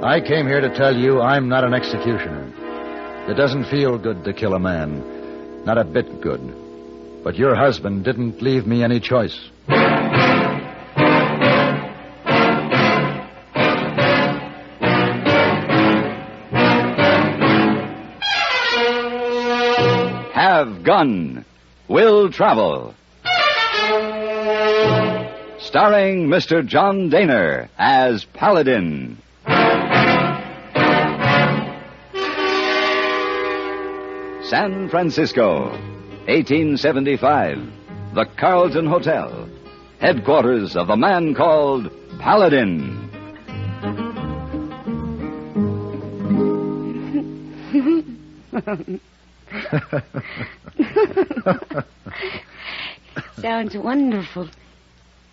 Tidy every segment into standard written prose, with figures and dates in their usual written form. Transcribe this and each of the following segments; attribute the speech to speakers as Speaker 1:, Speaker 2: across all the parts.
Speaker 1: I came here to tell you I'm not an executioner. It doesn't feel good to kill a man. Not a bit good. But your husband didn't leave me any choice.
Speaker 2: Have Gun. Will Travel. Starring Mr. John Dehner as Paladin. San Francisco, 1875. The Carlton Hotel. Headquarters of the man called Paladin.
Speaker 3: Sounds wonderful.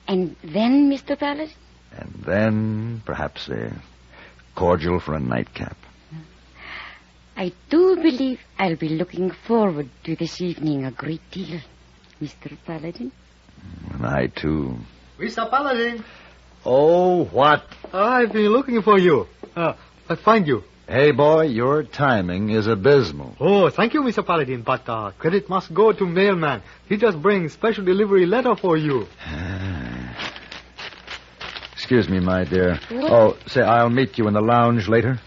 Speaker 3: And then, Mr. Paladin?
Speaker 1: And then, perhaps a cordial for a nightcap.
Speaker 3: I do believe I'll be looking forward to this evening a great deal, Mr. Paladin.
Speaker 1: And I, too.
Speaker 4: Mr. Paladin.
Speaker 1: Oh, what?
Speaker 4: I've been looking for you. I find you.
Speaker 1: Hey, boy, your timing is abysmal.
Speaker 4: Oh, thank you, Mr. Paladin, but credit must go to mailman. He just brings special delivery letter for you.
Speaker 1: Excuse me, my dear. What? Oh, say, I'll meet you in the lounge later.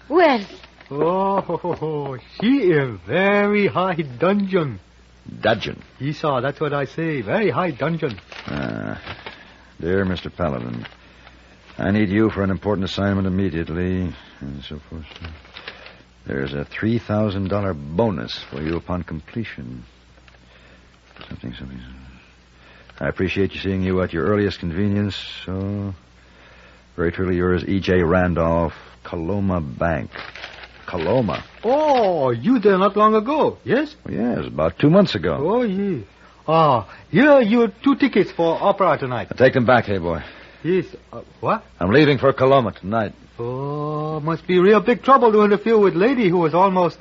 Speaker 3: Well.
Speaker 4: Oh, she in very high dungeon.
Speaker 1: Dudgeon?
Speaker 4: Yes, sir, that's what I say. Very high dungeon.
Speaker 1: Dear Mr. Paladin, I need you for an important assignment immediately, and so forth. There's a $3,000 bonus for you upon completion. Something. I appreciate you seeing you at your earliest convenience. So, very truly yours, E.J. Randolph, Coloma Bank. Coloma.
Speaker 4: Oh, you there not long ago, yes?
Speaker 1: Well, yes, about 2 months ago.
Speaker 4: Oh, yes. Here are your 2 tickets for opera tonight.
Speaker 1: I'll take them back, hey, boy.
Speaker 4: Yes. What?
Speaker 1: I'm leaving for Coloma tonight.
Speaker 4: Oh, must be real big trouble to interfere with lady who was almost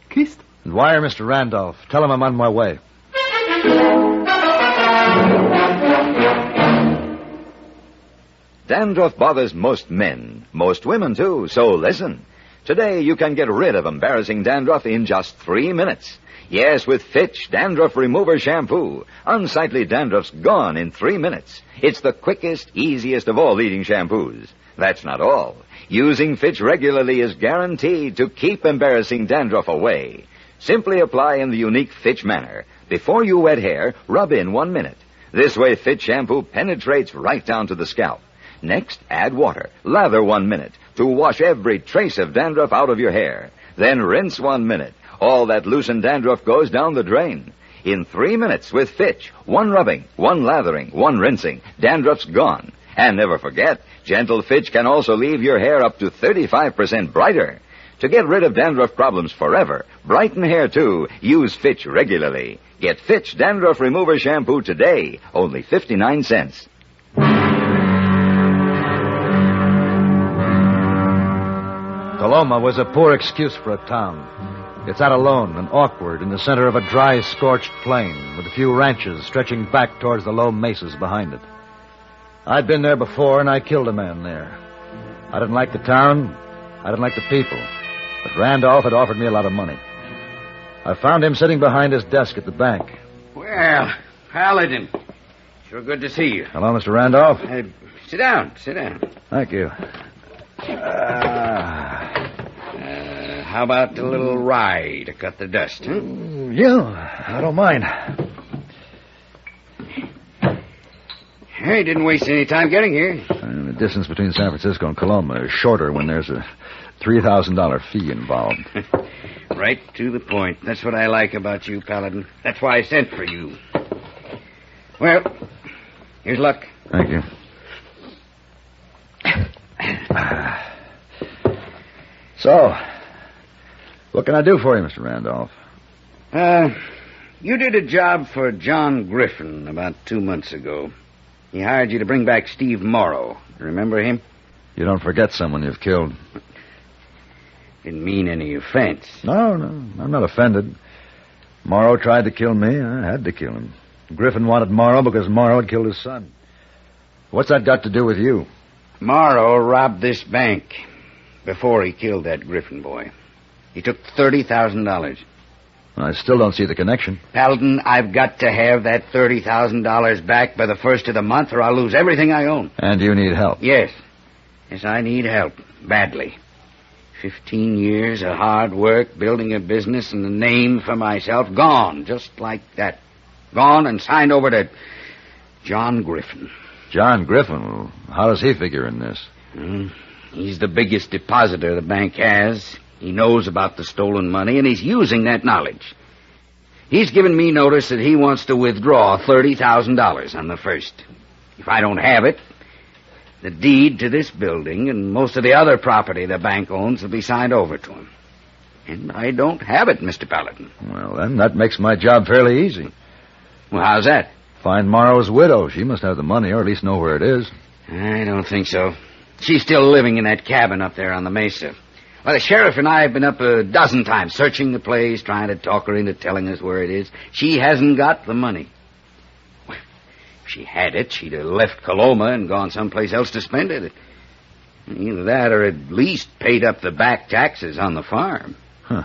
Speaker 4: kissed.
Speaker 1: And wire Mr. Randolph. Tell him I'm on my way.
Speaker 2: Dandruff bothers most men, most women, too, so listen. Today you can get rid of embarrassing dandruff in just 3 minutes. Yes, with Fitch Dandruff Remover Shampoo. Unsightly dandruff's gone in 3 minutes. It's the quickest, easiest of all leading shampoos. That's not all. Using Fitch regularly is guaranteed to keep embarrassing dandruff away. Simply apply in the unique Fitch manner. Before you wet hair, rub in 1 minute. This way Fitch shampoo penetrates right down to the scalp. Next, add water. Lather 1 minute to wash every trace of dandruff out of your hair. Then rinse 1 minute. All that loosened dandruff goes down the drain. In 3 minutes with Fitch, 1 rubbing, 1 lathering, 1 rinsing, dandruff's gone. And never forget, gentle Fitch can also leave your hair up to 35% brighter. To get rid of dandruff problems forever, brighten hair too, use Fitch regularly. Get Fitch Dandruff Remover Shampoo today, only 59 cents.
Speaker 1: Coloma was a poor excuse for a town. It's out alone and awkward in the center of a dry, scorched plain with a few ranches stretching back towards the low mesas behind it. I'd been there before, and I killed a man there. I didn't like the town. I didn't like the people. But Randolph had offered me a lot of money. I found him sitting behind his desk at the bank.
Speaker 5: Well, Paladin, sure good to see you.
Speaker 1: Hello, Mr. Randolph.
Speaker 5: Sit down.
Speaker 1: Thank you.
Speaker 5: How about a little rye to cut the dust, huh?
Speaker 1: Yeah, I don't mind.
Speaker 5: Hey, didn't waste any time getting here.
Speaker 1: The distance between San Francisco and Coloma is shorter when there's a $3,000 fee involved.
Speaker 5: Right to the point. That's what I like about you, Paladin. That's why I sent for you. Well, here's luck.
Speaker 1: Thank you. So, what can I do for you, Mr. Randolph?
Speaker 5: You did a job for John Griffin about 2 months ago. He hired you to bring back Steve Morrow. Remember him?
Speaker 1: You don't forget someone you've killed.
Speaker 5: Didn't mean any offense.
Speaker 1: No, I'm not offended. Morrow tried to kill me. I had to kill him. Griffin wanted Morrow because Morrow had killed his son. What's that got to do with you?
Speaker 5: Morrow robbed this bank. before he killed that Griffin boy. He took $30,000.
Speaker 1: I still don't see the connection.
Speaker 5: Paladin, I've got to have that $30,000 back by the first of the month or I'll lose everything I own.
Speaker 1: And you need help.
Speaker 5: Yes. Yes, I need help. Badly. 15 years of hard work, building a business and a name for myself, gone, just like that. Gone and signed over to John Griffin.
Speaker 1: John Griffin? Well, how does he figure in this?
Speaker 5: He's the biggest depositor the bank has. He knows about the stolen money, and he's using that knowledge. He's given me notice that he wants to withdraw $30,000 on the first. If I don't have it, the deed to this building and most of the other property the bank owns will be signed over to him. And I don't have it, Mr. Paladin.
Speaker 1: Well, then, that makes my job fairly easy.
Speaker 5: Well, how's that?
Speaker 1: Find Morrow's widow. She must have the money, or at least know where it is.
Speaker 5: I don't think so. She's still living in that cabin up there on the mesa. Well, the sheriff and I have been up a dozen times, searching the place, trying to talk her into telling us where it is. She hasn't got the money. Well, if she had it, she'd have left Coloma and gone someplace else to spend it. Either that or at least paid up the back taxes on the farm.
Speaker 1: Huh.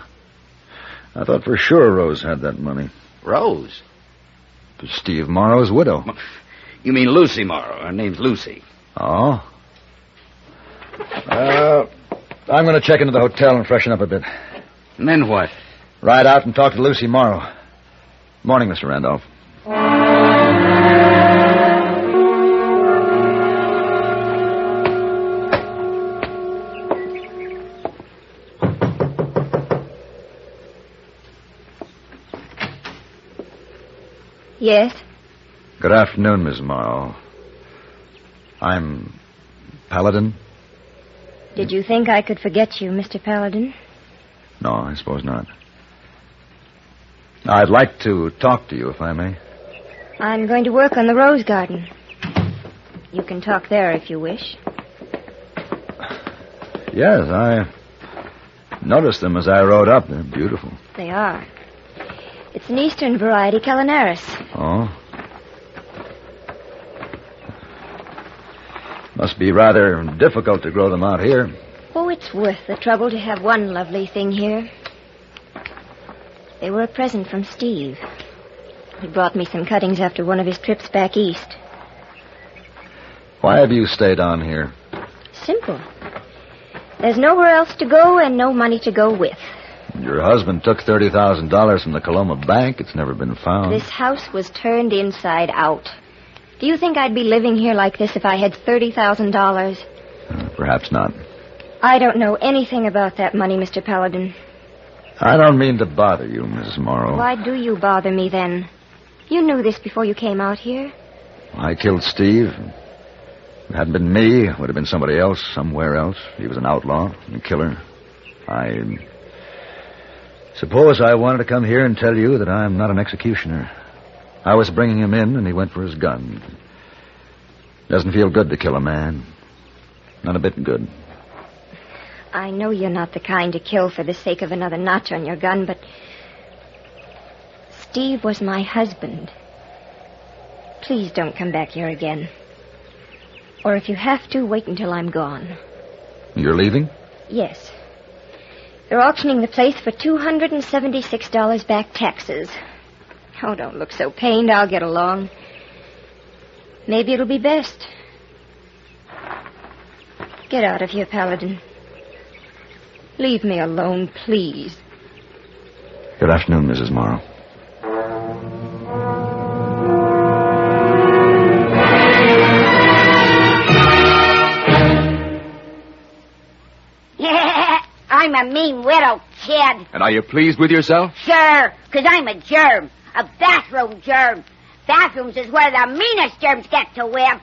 Speaker 1: I thought for sure Rose had that money.
Speaker 5: Rose?
Speaker 1: Steve Morrow's widow.
Speaker 5: You mean Lucy Morrow. Her name's Lucy.
Speaker 1: Oh? I'm going to check into the hotel and freshen up a bit.
Speaker 5: And then what?
Speaker 1: Ride out and talk to Lucy Morrow. Morning, Mr. Randolph.
Speaker 6: Yes?
Speaker 1: Good afternoon, Miss Morrow. I'm Paladin.
Speaker 6: Did you think I could forget you, Mr. Paladin?
Speaker 1: No, I suppose not. I'd like to talk to you, if I may.
Speaker 6: I'm going to work on the rose garden. You can talk there if you wish.
Speaker 1: Yes, I noticed them as I rode up. They're beautiful.
Speaker 6: They are. It's an eastern variety, Calinaris.
Speaker 1: Oh? Must be rather difficult to grow them out here.
Speaker 6: Oh, it's worth the trouble to have one lovely thing here. They were a present from Steve. He brought me some cuttings after one of his trips back east.
Speaker 1: Why have you stayed on here?
Speaker 6: Simple. There's nowhere else to go and no money to go with.
Speaker 1: Your husband took $30,000 from the Coloma Bank. It's never been found.
Speaker 6: This house was turned inside out. Do you think I'd be living here like this if I had $30,000?
Speaker 1: Perhaps not.
Speaker 6: I don't know anything about that money, Mr. Paladin.
Speaker 1: I don't mean to bother you, Mrs. Morrow.
Speaker 6: Why do you bother me then? You knew this before you came out here.
Speaker 1: I killed Steve. If it hadn't been me, it would have been somebody else, somewhere else. He was an outlaw, a killer. I suppose I wanted to come here and tell you that I'm not an executioner. I was bringing him in, and he went for his gun. Doesn't feel good to kill a man. Not a bit good.
Speaker 6: I know you're not the kind to kill for the sake of another notch on your gun, but Steve was my husband. Please don't come back here again. Or if you have to, wait until I'm gone.
Speaker 1: You're leaving?
Speaker 6: Yes. They're auctioning the place for $276 back taxes. Oh, don't look so pained. I'll get along. Maybe it'll be best. Get out of here, Paladin. Leave me alone, please.
Speaker 1: Good afternoon, Mrs. Morrow.
Speaker 3: I'm a mean widow, kid.
Speaker 7: And are you pleased with yourself?
Speaker 3: Sure, because I'm a germ. A bathroom germ. Bathrooms is where the meanest germs get to live.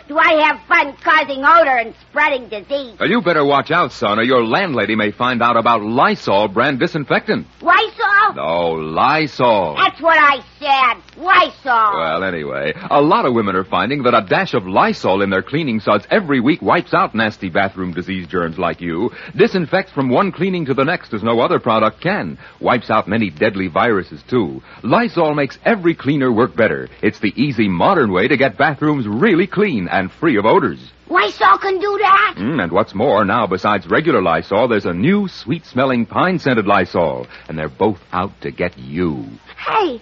Speaker 3: Do I have fun causing odor and spreading disease?
Speaker 7: Well, you better watch out, son, or your landlady may find out about Lysol brand disinfectant.
Speaker 3: Lysol?
Speaker 7: No, Lysol.
Speaker 3: That's what I said. Lysol.
Speaker 7: Well, anyway, a lot of women are finding that a dash of Lysol in their cleaning suds every week wipes out nasty bathroom disease germs like you, disinfects from one cleaning to the next as no other product can, wipes out many deadly viruses, too. Lysol makes every cleaner work better. It's the easy, modern way to get bathrooms really clean and free of odors.
Speaker 3: Lysol can do that?
Speaker 7: And what's more, now besides regular Lysol, there's a new sweet-smelling pine-scented Lysol, and they're both out to get you.
Speaker 3: Hey,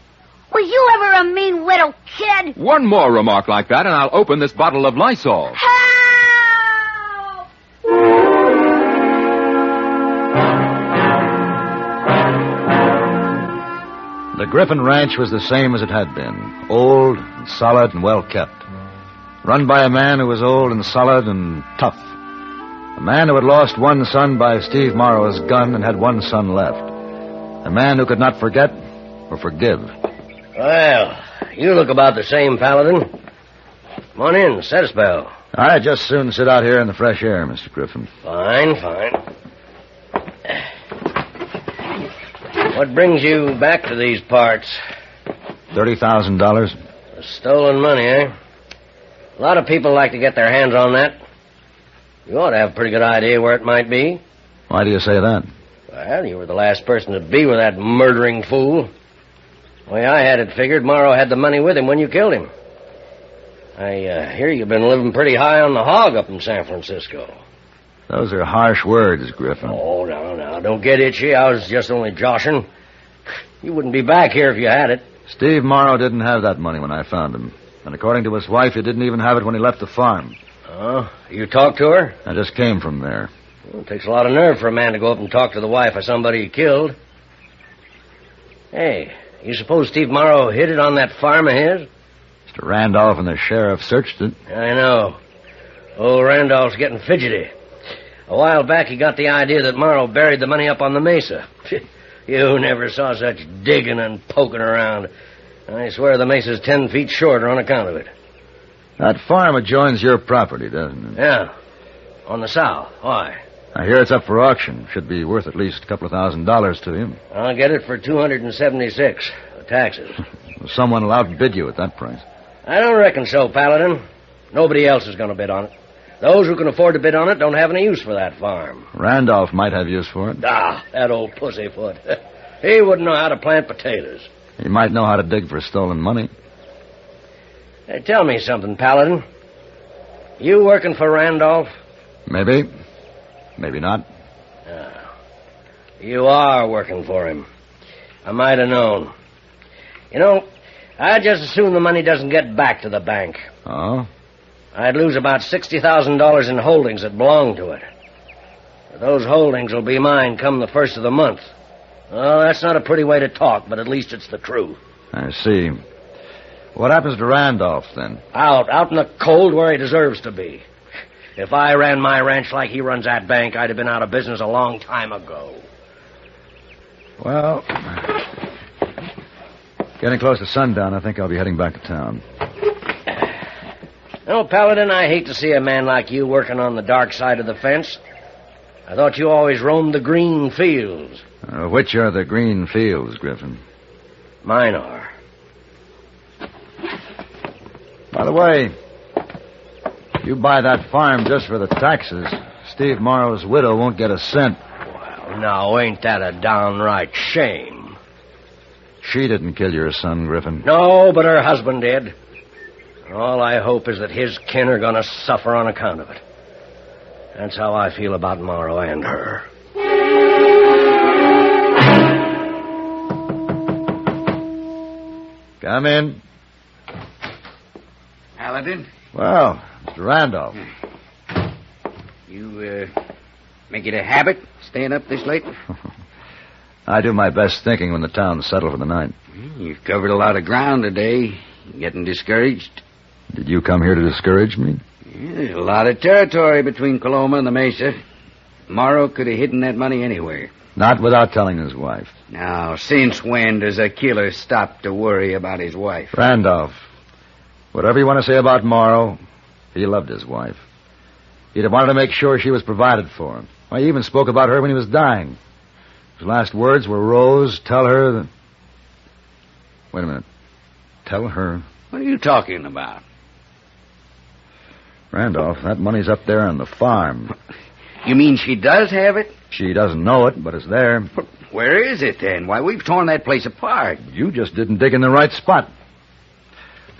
Speaker 3: was you ever a mean little kid?
Speaker 7: One more remark like that, and I'll open this bottle of Lysol.
Speaker 3: Help!
Speaker 1: The Griffin Ranch was the same as it had been. Old, and solid, and well kept. Run by a man who was old and solid and tough. A man who had lost one son by Steve Morrow's gun and had one son left. A man who could not forget or forgive.
Speaker 8: Well, you look about the same, Paladin. Come on in, set a spell.
Speaker 1: I'd just soon sit out here in the fresh air, Mr. Griffin.
Speaker 8: Fine, fine. What brings you back to these parts?
Speaker 1: $30,000.
Speaker 8: The stolen money, eh? A lot of people like to get their hands on that. You ought to have a pretty good idea where it might be.
Speaker 1: Why do you say that?
Speaker 8: Well, you were the last person to be with that murdering fool. The way I had it figured, Morrow had the money with him when you killed him. I hear you've been living pretty high on the hog up in San Francisco.
Speaker 1: Those are harsh words, Griffin.
Speaker 8: Oh, now, don't get itchy. I was just only joshing. You wouldn't be back here if you had it.
Speaker 1: Steve Morrow didn't have that money when I found him. And according to his wife, he didn't even have it when he left the farm.
Speaker 8: Oh, you talked to her?
Speaker 1: I just came from there.
Speaker 8: Well, it takes a lot of nerve for a man to go up and talk to the wife of somebody he killed. Hey, you suppose Steve Morrow hid it on that farm of his?
Speaker 1: Mr. Randolph and the sheriff searched it.
Speaker 8: I know. Old Randolph's getting fidgety. A while back, he got the idea that Morrow buried the money up on the mesa. You never saw such digging and poking around. I swear the mesa's 10 feet shorter on account of it.
Speaker 1: That farm adjoins your property, doesn't it?
Speaker 8: Yeah. On the south. Why?
Speaker 1: I hear it's up for auction. Should be worth at least a couple of $1,000s to you.
Speaker 8: I'll get it for $276. The taxes.
Speaker 1: Someone will outbid you at that price.
Speaker 8: I don't reckon so, Paladin. Nobody else is going to bid on it. Those who can afford to bid on it don't have any use for that farm.
Speaker 1: Randolph might have use for it.
Speaker 8: That old pussyfoot. He wouldn't know how to plant potatoes.
Speaker 1: He might know how to dig for stolen money.
Speaker 8: Hey, tell me something, Paladin. You working for Randolph?
Speaker 1: Maybe. Maybe not.
Speaker 8: You are working for him. I might have known. You know, I'd just assume the money doesn't get back to the bank.
Speaker 1: Oh?
Speaker 8: I'd lose about $60,000 in holdings that belong to it. Those holdings will be mine come the first of the month. Oh, that's not a pretty way to talk, but at least it's the truth.
Speaker 1: I see. What happens to Randolph, then?
Speaker 8: Out in the cold where he deserves to be. If I ran my ranch like he runs that bank, I'd have been out of business a long time ago.
Speaker 1: Well, getting close to sundown, I think I'll be heading back to town.
Speaker 8: No, Paladin, I hate to see a man like you working on the dark side of the fence. I thought you always roamed the green fields.
Speaker 1: Which are the green fields, Griffin?
Speaker 8: Mine are.
Speaker 1: By the way, you buy that farm just for the taxes. Steve Morrow's widow won't get a cent.
Speaker 8: Well, now, ain't that a downright shame?
Speaker 1: She didn't kill your son, Griffin.
Speaker 8: No, but her husband did. And all I hope is that his kin are going to suffer on account of it. That's how I feel about Morrow and her.
Speaker 1: Come in.
Speaker 5: Paladin?
Speaker 1: Well, Mr. Randolph.
Speaker 5: You, make it a habit staying up this late?
Speaker 1: I do my best thinking when the town's settled for the night.
Speaker 5: You've covered a lot of ground today. Getting discouraged?
Speaker 1: Did you come here to discourage me?
Speaker 5: Yeah, there's a lot of territory between Coloma and the Mesa. Morrow could have hidden that money anywhere.
Speaker 1: Not without telling his wife.
Speaker 5: Now, since when does a killer stop to worry about his wife?
Speaker 1: Randolph, whatever you want to say about Morrow, he loved his wife. He'd have wanted to make sure she was provided for him. Why, he even spoke about her when he was dying. His last words were, Rose, tell her that... Wait a minute. Tell her...
Speaker 5: What are you talking about?
Speaker 1: Randolph, that money's up there on the farm.
Speaker 5: You mean she does have it?
Speaker 1: She doesn't know it, but it's there.
Speaker 5: Where is it, then? Why, we've torn that place apart.
Speaker 1: You just didn't dig in the right spot.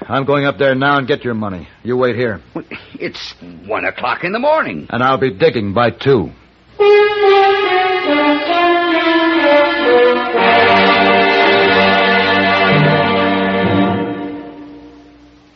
Speaker 1: I'm going up there now and get your money. You wait here.
Speaker 5: It's 1 o'clock in the morning.
Speaker 1: And I'll be digging by 2.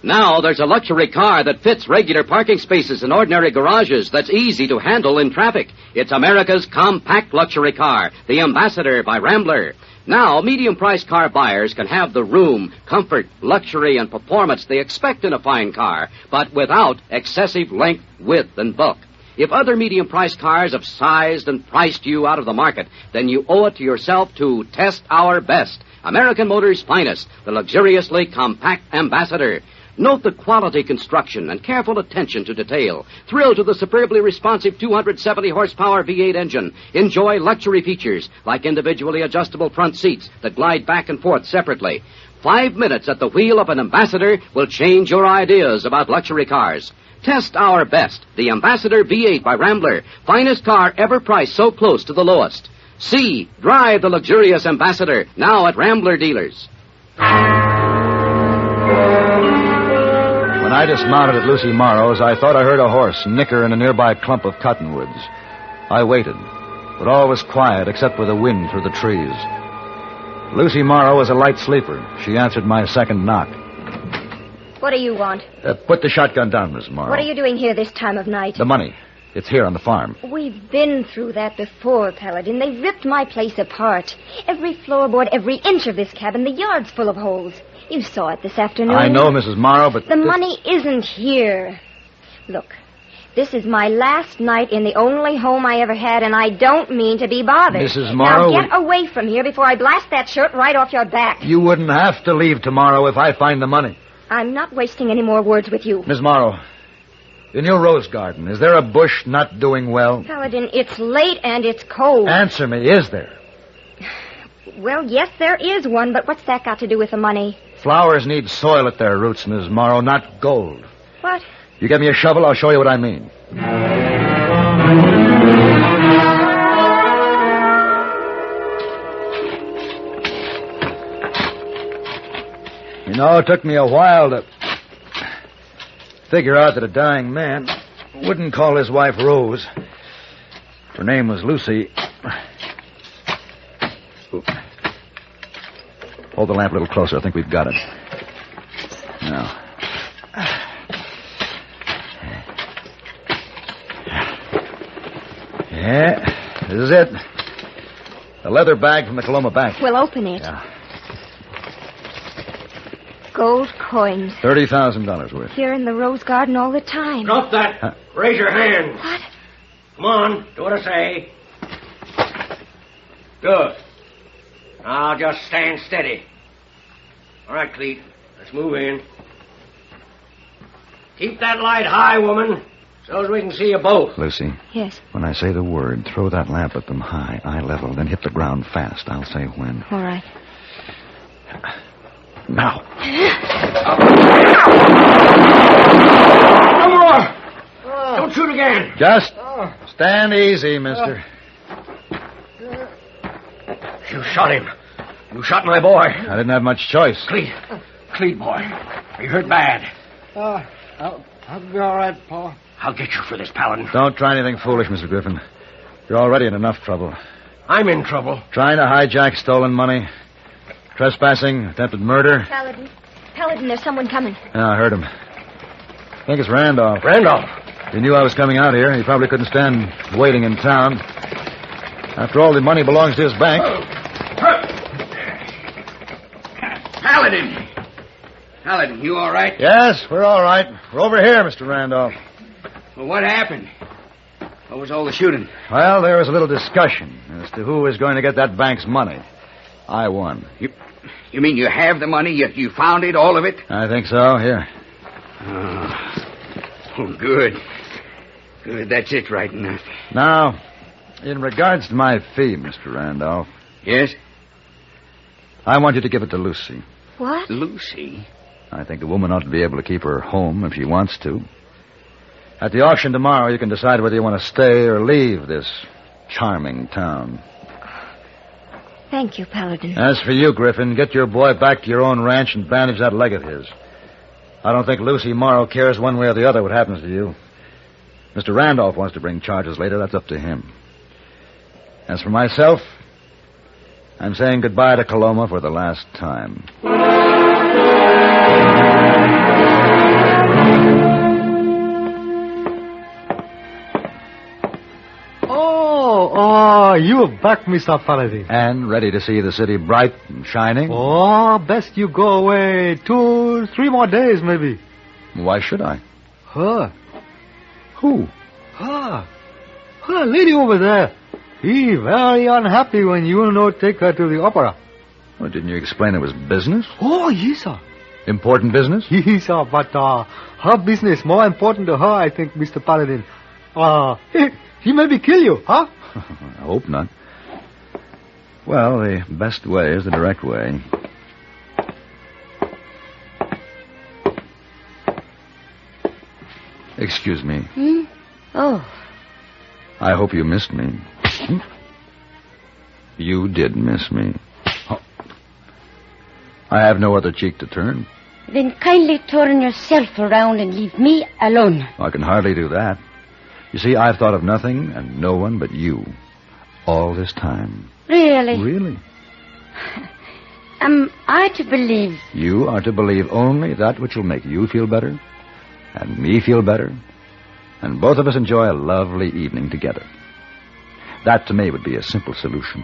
Speaker 9: Now there's a luxury car that fits regular parking spaces and ordinary garages that's easy to handle in traffic. It's America's compact luxury car, the Ambassador by Rambler. Now, medium-priced car buyers can have the room, comfort, luxury, and performance they expect in a fine car, but without excessive length, width, and bulk. If other medium-priced cars have sized and priced you out of the market, then you owe it to yourself to test our best. American Motors' finest, the luxuriously compact Ambassador. Note the quality construction and careful attention to detail. Thrill to the superbly responsive 270-horsepower V8 engine. Enjoy luxury features like individually adjustable front seats that glide back and forth separately. 5 minutes at the wheel of an Ambassador will change your ideas about luxury cars. Test our best, the Ambassador V8 by Rambler. Finest car ever priced so close to the lowest. See, drive the luxurious Ambassador, now at Rambler dealers.
Speaker 1: When I dismounted at Lucy Morrow's, I thought I heard a horse nicker in a nearby clump of cottonwoods. I waited, but all was quiet except for the wind through the trees. Lucy Morrow was a light sleeper. She answered my second knock.
Speaker 6: What do you want?
Speaker 1: Put the shotgun down, Miss Morrow.
Speaker 6: What are you doing here this time of night?
Speaker 1: The money. It's here on the farm.
Speaker 6: We've been through that before, Paladin. They ripped my place apart. Every floorboard, every inch of this cabin, the yard's full of holes. You saw it this afternoon.
Speaker 1: I know, Mrs. Morrow, but...
Speaker 6: The money isn't here. Look, this is my last night in the only home I ever had, and I don't mean to be bothered.
Speaker 1: Mrs. Morrow...
Speaker 6: Now get away from here before I blast that shirt right off your back.
Speaker 1: You wouldn't have to leave tomorrow if I find the money.
Speaker 6: I'm not wasting any more words with you.
Speaker 1: Miss Morrow, in your rose garden, is there a bush not doing well?
Speaker 6: Paladin, it's late and it's cold.
Speaker 1: Answer me, is there?
Speaker 6: Well, yes, there is one, but what's that got to do with the money?
Speaker 1: Flowers need soil at their roots, Miss Morrow, not gold.
Speaker 6: What?
Speaker 1: You get me a shovel, I'll show you what I mean. You know, it took me a while to figure out that a dying man wouldn't call his wife Rose. Her name was Lucy. Hold the lamp a little closer. I think we've got it. Now. Yeah, this is it. A leather bag from the Coloma Bank.
Speaker 6: We'll open it.
Speaker 1: Yeah.
Speaker 6: Gold coins.
Speaker 1: $30,000 worth.
Speaker 6: Here in the rose garden all the time.
Speaker 8: Drop that.
Speaker 1: Huh?
Speaker 8: Raise your hand.
Speaker 6: What?
Speaker 8: Come on, do what I say. Good. Now just stand steady. All right, Cleet. Let's move in. Keep that light high, woman, so as we can see you both.
Speaker 1: Lucy.
Speaker 6: Yes.
Speaker 1: When I say the word, throw that lamp at them high, eye level, then hit the ground fast. I'll say when.
Speaker 6: All right.
Speaker 1: Now.
Speaker 8: No more! Don't shoot again.
Speaker 1: Just stand easy, mister.
Speaker 8: You shot him. You shot my boy.
Speaker 1: I didn't have much choice.
Speaker 8: Cleet, boy. Are you hurt bad?
Speaker 4: I'll be all right, Pa.
Speaker 8: I'll get you for this, Paladin.
Speaker 1: Don't try anything foolish, Mr. Griffin. You're already in enough trouble.
Speaker 8: I'm in trouble.
Speaker 1: Trying to hijack stolen money, trespassing, attempted murder.
Speaker 6: Paladin, there's someone coming.
Speaker 1: Yeah, I heard him. I think it's Randolph.
Speaker 8: Randolph.
Speaker 1: He knew I was coming out here. He probably couldn't stand waiting in town. After all, the money belongs to his bank.
Speaker 5: Paladin, you all right?
Speaker 1: Yes, we're all right. We're over here, Mr. Randolph.
Speaker 5: Well, what happened? What was all the shooting?
Speaker 1: Well, there was a little discussion as to who was going to get that bank's money. I won.
Speaker 5: You mean you have the money, yet you found it, all of it?
Speaker 1: I think so. Here.
Speaker 5: Oh, good. Good, that's it right enough.
Speaker 1: Now, in regards to my fee, Mr. Randolph,
Speaker 5: Yes?
Speaker 1: I want you to give it to Lucy.
Speaker 6: What?
Speaker 5: Lucy?
Speaker 1: I think a woman ought to be able to keep her home if she wants to. At the auction tomorrow, you can decide whether you want to stay or leave this charming town.
Speaker 6: Thank you, Paladin.
Speaker 1: As for you, Griffin, get your boy back to your own ranch and bandage that leg of his. I don't think Lucy Morrow cares one way or the other what happens to you. Mr. Randolph wants to bring charges later. That's up to him. As for myself, I'm saying goodbye to Coloma for the last time.
Speaker 4: Oh, you're back, Mr. Paladin.
Speaker 1: And ready to see the city bright and shining?
Speaker 4: Oh, best you go away 2-3 more days, maybe.
Speaker 1: Why should I?
Speaker 4: Her.
Speaker 1: Who?
Speaker 4: Her. Her lady over there. He very unhappy when you no take her to the opera.
Speaker 1: Well, didn't you explain it was business?
Speaker 4: Oh, yes, sir.
Speaker 1: Important business?
Speaker 4: Yes, sir, but her business more important to her, I think, Mr. Paladin. He maybe kill you, huh?
Speaker 1: I hope not. Well, the best way is the direct way. Excuse me.
Speaker 6: Hmm? Oh.
Speaker 1: I hope you missed me. You did miss me. Oh. I have no other cheek to turn.
Speaker 6: Then kindly turn yourself around and leave me alone.
Speaker 1: I can hardly do that. You see, I've thought of nothing and no one but you all this time.
Speaker 6: Really?
Speaker 1: Really?
Speaker 6: Am I to believe?
Speaker 1: You are to believe only that which will make you feel better and me feel better, and both of us enjoy a lovely evening together. That, to me, would be a simple solution.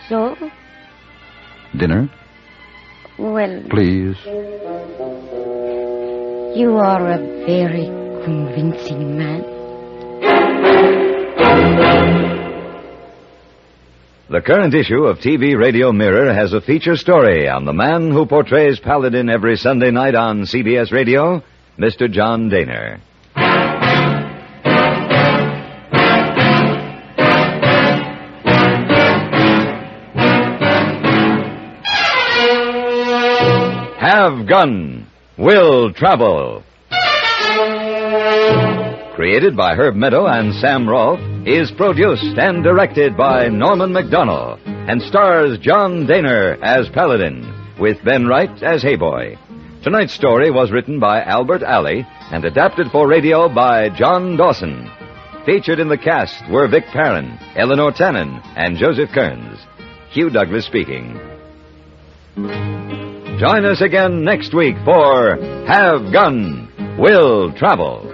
Speaker 6: So?
Speaker 1: Dinner?
Speaker 6: Well...
Speaker 1: Please.
Speaker 6: You are a very convincing man.
Speaker 2: The current issue of TV Radio Mirror has a feature story on the man who portrays Paladin every Sunday night on CBS Radio, Mr. John Dehner. Have Gun, Will Travel. Created by Herb Meadow and Sam Rolfe, is produced and directed by Norman MacDonald, and stars John Dehner as Paladin, with Ben Wright as Hayboy. Tonight's story was written by Albert Alley and adapted for radio by John Dawson. Featured in the cast were Vic Perrin, Eleanor Tannen, and Joseph Kearns. Hugh Douglas speaking. Join us again next week for Have Gun, Will Travel.